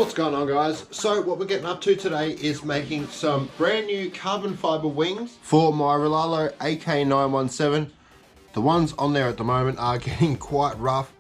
What's going on, guys? So what we're getting up to today is making some brand new carbon fiber wings for my Wltoys AK917. The ones on there at the moment are getting quite rough,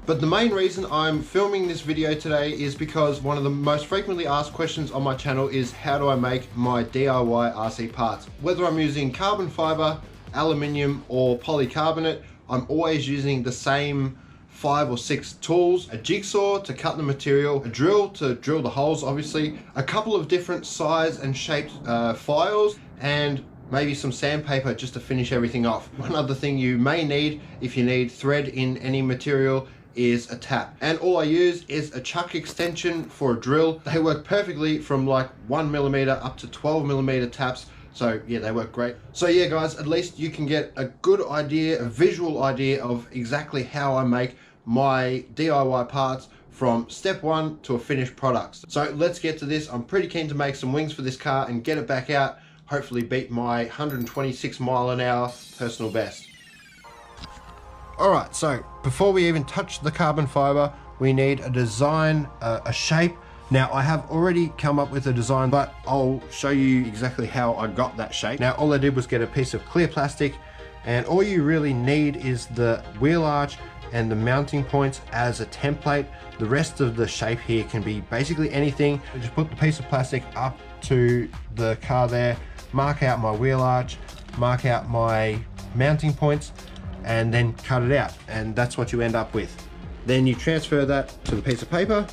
but the main reason I'm filming this video today is because one of the most frequently asked questions on my channel is how do I make my DIY RC parts? Whether I'm using carbon fiber, aluminium or polycarbonate, I'm always using the same 5 or 6 tools: a jigsaw to cut the material, a drill to drill the holes obviously, a couple of different size and shaped files, and maybe some sandpaper just to finish everything off. One other thing you may need if you need thread in any material is a tap, and all I use is a chuck extension for a drill. They work perfectly from like 1mm up to 12mm taps. So yeah, they work great. So yeah guys, at least you can get a good idea, a visual idea of exactly how I make my DIY parts from step 1 to a finished product. So let's get to this. I'm pretty keen to make some wings for this car and get it back out, hopefully beat my 126 mile an hour personal best. Alright, so before we even touch the carbon fiber, we need a design, a shape. Now I have already come up with a design, but I'll show you exactly how I got that shape. Now all I did was get a piece of clear plastic, and all you really need is the wheel arch and the mounting points as a template. The rest of the shape here can be basically anything. I just put the piece of plastic up to the car there, mark out my wheel arch, mark out my mounting points, and then cut it out, and that's what you end up with. Then you transfer that to the piece of paper,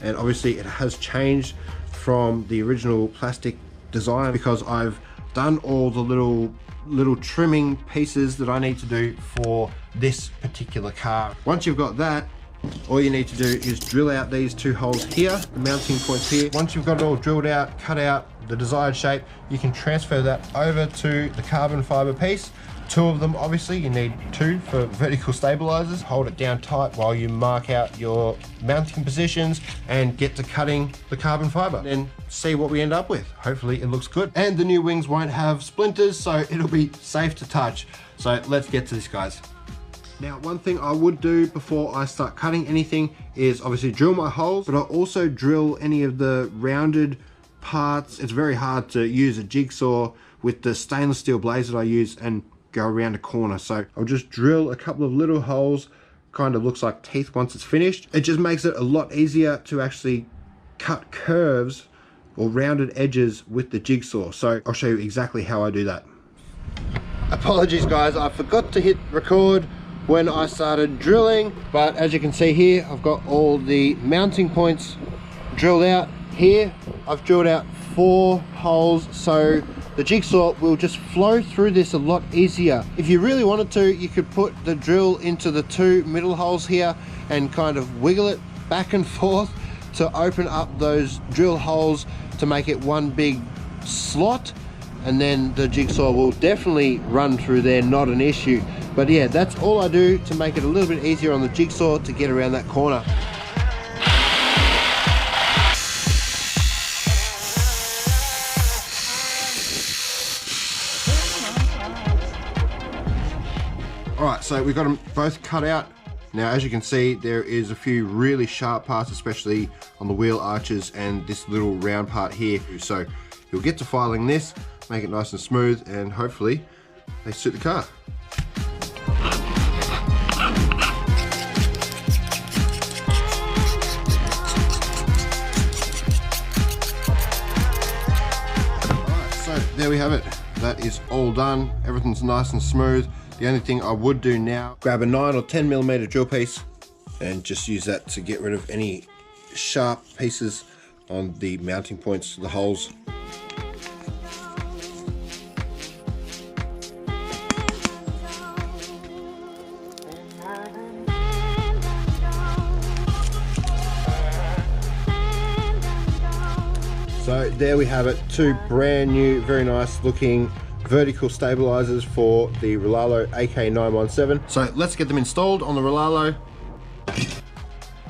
and obviously it has changed from the original plastic design because I've done all the little trimming pieces that I need to do for this particular car. Once you've got that, all you need to do is drill out these 2 holes here, the mounting points here. Once you've got it all drilled out, cut out the desired shape, you can transfer that over to the carbon fiber piece. 2 of them, obviously you need 2 for vertical stabilizers. Hold it down tight while you mark out your mounting positions and get to cutting the carbon fiber. Then see what we end up with. Hopefully it looks good. And the new wings won't have splinters, so it'll be safe to touch. So let's get to this, guys. Now, one thing I would do before I start cutting anything is obviously drill my holes, but I'll also drill any of the rounded parts. It's very hard to use a jigsaw with the stainless steel blades that I use and go around a corner, so I'll just drill a couple of little holes, kind of looks like teeth once it's finished. It just makes it a lot easier to actually cut curves or rounded edges with the jigsaw, so I'll show you exactly how I do that. Apologies guys, I forgot to hit record when I started drilling, but as you can see here, I've got all the mounting points drilled out. Here I've drilled out 4 holes, so the jigsaw will just flow through this a lot easier. If you really wanted to, you could put the drill into the 2 middle holes here and kind of wiggle it back and forth to open up those drill holes to make it one big slot, and then the jigsaw will definitely run through there, not an issue. But yeah, that's all I do to make it a little bit easier on the jigsaw to get around that corner. Alright, so we've got them both cut out. Now as you can see, there is a few really sharp parts, especially on the wheel arches and this little round part here. So you'll get to filing this, make it nice and smooth, and hopefully they suit the car. Alright, so there we have it. That is all done. Everything's nice and smooth. The only thing I would do now, grab a 9 or 10mm drill piece and just use that to get rid of any sharp pieces on the mounting points, the holes. So there we have it, 2 brand new, very nice looking vertical stabilizers for the Wltoys AK917. So let's get them installed on the Wltoys.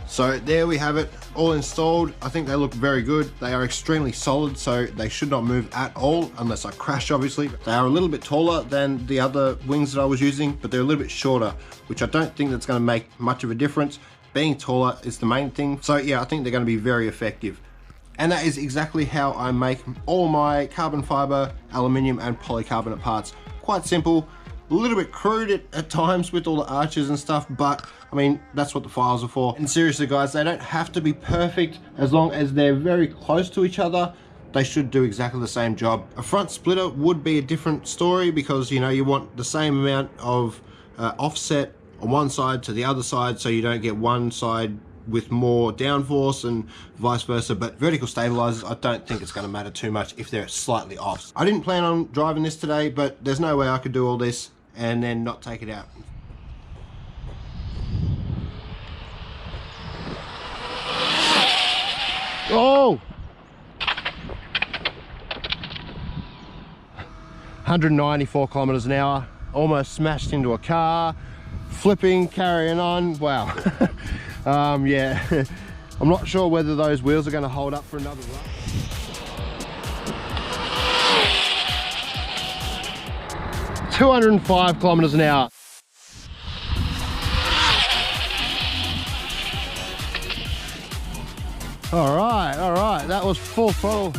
So there we have it, all installed. I think they look very good. They are extremely solid, so they should not move at all unless I crash, obviously. They are a little bit taller than the other wings that I was using, but they're a little bit shorter, which I don't think that's going to make much of a difference. being taller is the main thing. So yeah, I think they're going to be very effective. And that is exactly how I make all my carbon fiber, aluminium and polycarbonate parts. Quite simple, a little bit crude at times with all the arches and stuff, but I mean, that's what the files are for. And seriously guys, they don't have to be perfect. As long as they're very close to each other, they should do exactly the same job. A front splitter would be a different story because, you know, you want the same amount of offset on one side to the other side, so you don't get one side with more downforce and vice versa. But vertical stabilizers, I don't think it's going to matter too much if they're slightly off. I didn't plan on driving this today, but there's no way I could do all this and then not take it out. Oh! 194 kilometers an hour, almost smashed into a car, flipping, carrying on. Wow. Yeah, I'm not sure whether those wheels are going to hold up for another run. $205 kilometers an hour. All right, that was full throttle.